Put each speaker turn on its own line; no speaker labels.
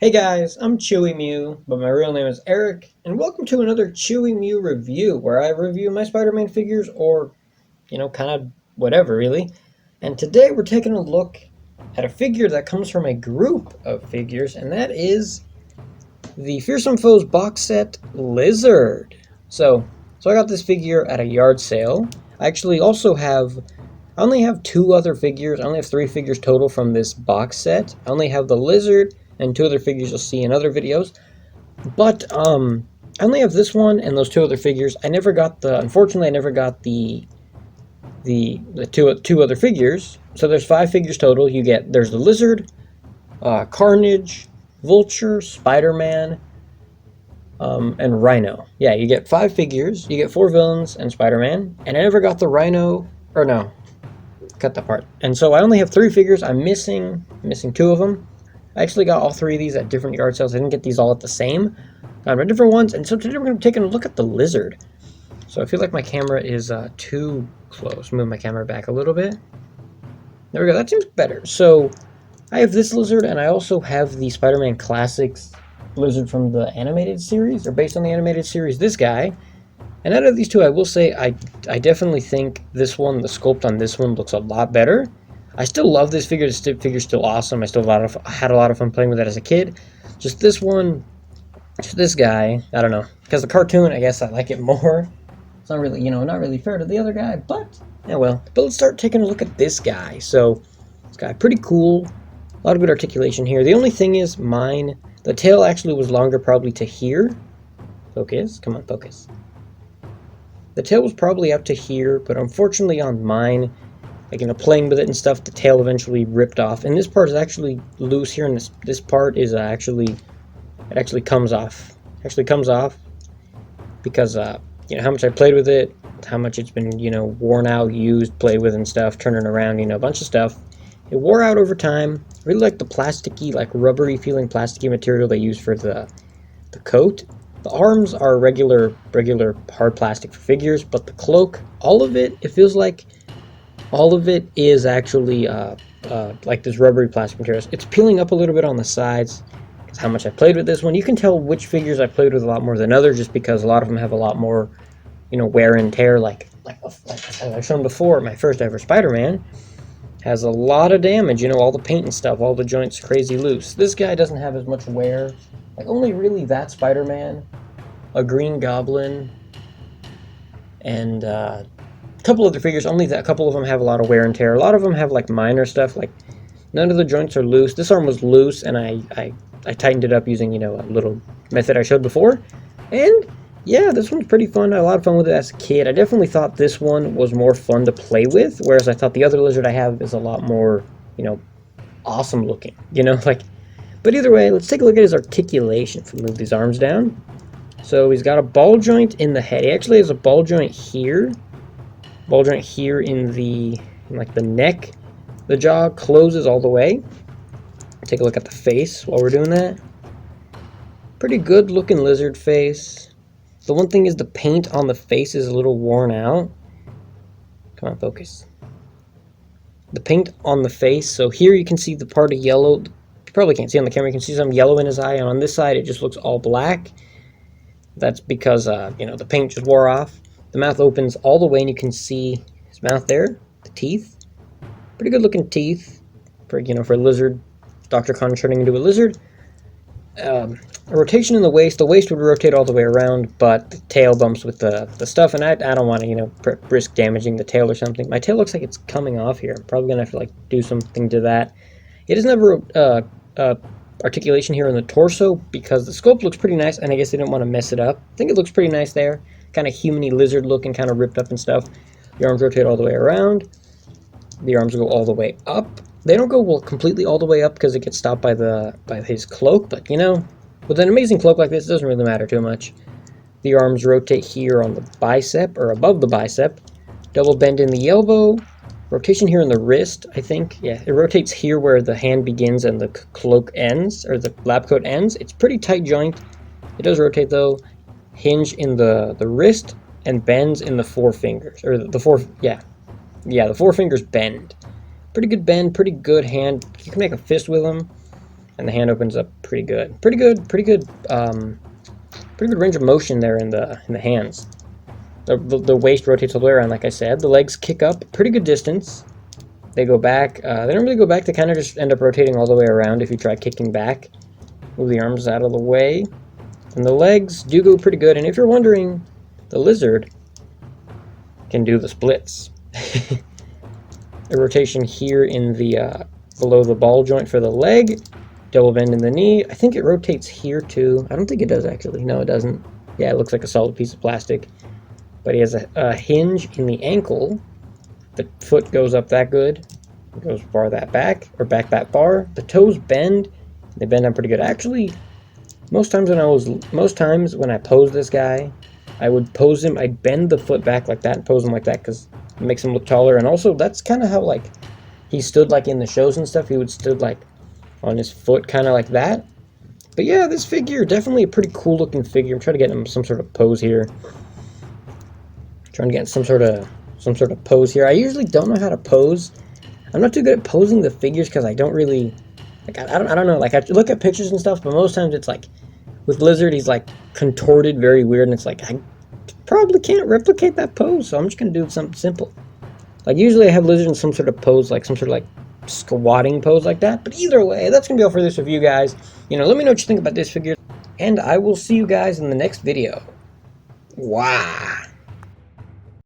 Hey guys, I'm Chewy Mew, but my real name is Eric, and welcome to another Chewy Mew review, where I review my Spider-Man figures, or, kind of whatever, really. And today we're taking a look at a figure that comes from a group of figures, and that is the Fearsome Foes box set Lizard. So I got this figure at a yard sale. I actually also have I only have two other figures. I only have three figures total from this box set. I only have the Lizard and two other figures you'll see in other videos. But I only have this one and those two other figures. Unfortunately I never got the two other figures. So there's five figures total. There's the Lizard, Carnage, Vulture, Spider-Man, and Rhino. Yeah, you get five figures. You get four villains and Spider-Man. And I never got the Rhino, or no, cut that part. And so I only have three figures. I'm missing two of them. I actually got all three of these at different yard sales. I didn't get these all at the same. Got them at different ones. And so today we're going to be taking a look at the Lizard. So I feel like my camera is too close. Move my camera back a little bit. There we go. That seems better. So I have this Lizard, and I also have the Spider-Man Classics Lizard from the animated series, or based on the animated series, this guy. And out of these two, I will say I definitely think the sculpt on this one looks a lot better. I still love this figure. This figure's still awesome. I still had a lot of fun playing with it as a kid. Just this guy, I don't know. Because the cartoon, I guess I like it more. It's not really, not really fair to the other guy, but, yeah, well. But let's start taking a look at this guy. So, this guy, pretty cool. A lot of good articulation here. The only thing is, the tail actually was longer probably to here. Focus, come on, focus. The tail was probably up to here, but unfortunately on mine, playing with it and stuff, the tail eventually ripped off. And this part is actually loose here, and this part is it actually comes off. Actually comes off because, how much I played with it, how much it's been, worn out, used, played with and stuff, turning around, a bunch of stuff. It wore out over time. I really like the plasticky, rubbery feeling plasticky material they use for the coat. The arms are regular hard plastic for figures, but the cloak, all of it feels like all of it is actually like this rubbery plastic material. It's peeling up a little bit on the sides because how much I played with this one. You can tell which figures I played with a lot more than others just because a lot of them have a lot more, wear and tear. Like I've shown before, my first ever Spider-Man has a lot of damage, all the paint and stuff, all the joints crazy loose. This guy doesn't have as much wear. Only really that Spider-Man, a Green Goblin, and a couple other figures. Only that a couple of them have a lot of wear and tear. A lot of them have minor stuff. None of the joints are loose. This arm was loose, and I tightened it up using a little method I showed before. And yeah, this one's pretty fun. I had a lot of fun with it as a kid. I definitely thought this one was more fun to play with, whereas I thought the other Lizard I have is a lot more awesome looking. But either way, let's take a look at his articulation. If we move these arms down. So he's got a ball joint in the head. He actually has a ball joint here. Ball joint here in the neck. The jaw closes all the way. Take a look at the face while we're doing that. Pretty good looking lizard face. The one thing is the paint on the face is a little worn out. Come on, focus. The paint on the face. So here you can see the part of yellow. You probably can't see on the camera. You can see some yellow in his eye. And on this side, it just looks all black. That's because, the paint just wore off. The mouth opens all the way, and you can see his mouth there, the teeth. Pretty good looking teeth for a lizard. Dr. Connor turning into a lizard. A rotation in the waist. The waist would rotate all the way around, but the tail bumps with the stuff, and I don't want to, risk damaging the tail or something. My tail looks like it's coming off here. I'm probably going to have to, do something to that. It doesn't have articulation here in the torso because the sculpt looks pretty nice, and I guess they didn't want to mess it up. I think it looks pretty nice there. Kind of human-y lizard looking, kind of ripped up and stuff. The arms rotate all the way around. The arms go all the way up. They don't go completely all the way up because it gets stopped by his cloak, but with an amazing cloak like this, it doesn't really matter too much. The arms rotate here on the bicep, or above the bicep. Double bend in the elbow. Rotation here in the wrist, I think. Yeah, it rotates here where the hand begins and the cloak ends, or the lab coat ends. It's pretty tight joint. It does rotate though. Hinge in the wrist and bends in the forefingers, or the four fingers bend. Pretty good bend, pretty good hand. You can make a fist with them. and the hand opens up pretty good. Pretty good range of motion there in the hands. The waist rotates all the way around, like I said. The legs kick up pretty good distance. They go back. They don't really go back. They kind of just end up rotating all the way around if you try kicking back. Move the arms out of the way. And the legs do go pretty good. And if you're wondering, the lizard can do the splits. A rotation here in the below the ball joint for the leg. Double bend in the knee. I think it rotates here too. I don't think it does actually. No, it doesn't. Yeah, it looks like a solid piece of plastic. But he has a hinge in the ankle. The foot goes up that good. It goes far that back, or back that far. The toes bend. They bend down pretty good. Actually, most times when I pose this guy, I would pose him. I'd bend the foot back like that and pose him like that because it makes him look taller. And also, that's kind of how like he stood like in the shows and stuff. He would stood like on his foot, kind of like that. But yeah, this figure definitely a pretty cool looking figure. I'm trying to get him some sort of pose here. Trying to get some sort of pose here. I usually don't know how to pose. I'm not too good at posing the figures because I don't really like. I don't know. Like I look at pictures and stuff, but most times it's like with Lizard, he's like contorted very weird, and it's like I probably can't replicate that pose, so I'm just gonna do something simple. Like usually I have Lizard in some sort of pose, like some sort of like squatting pose like that. But either way, that's gonna be all for this review, guys. You know, let me know what you think about this figure, and I will see you guys in the next video. Wow.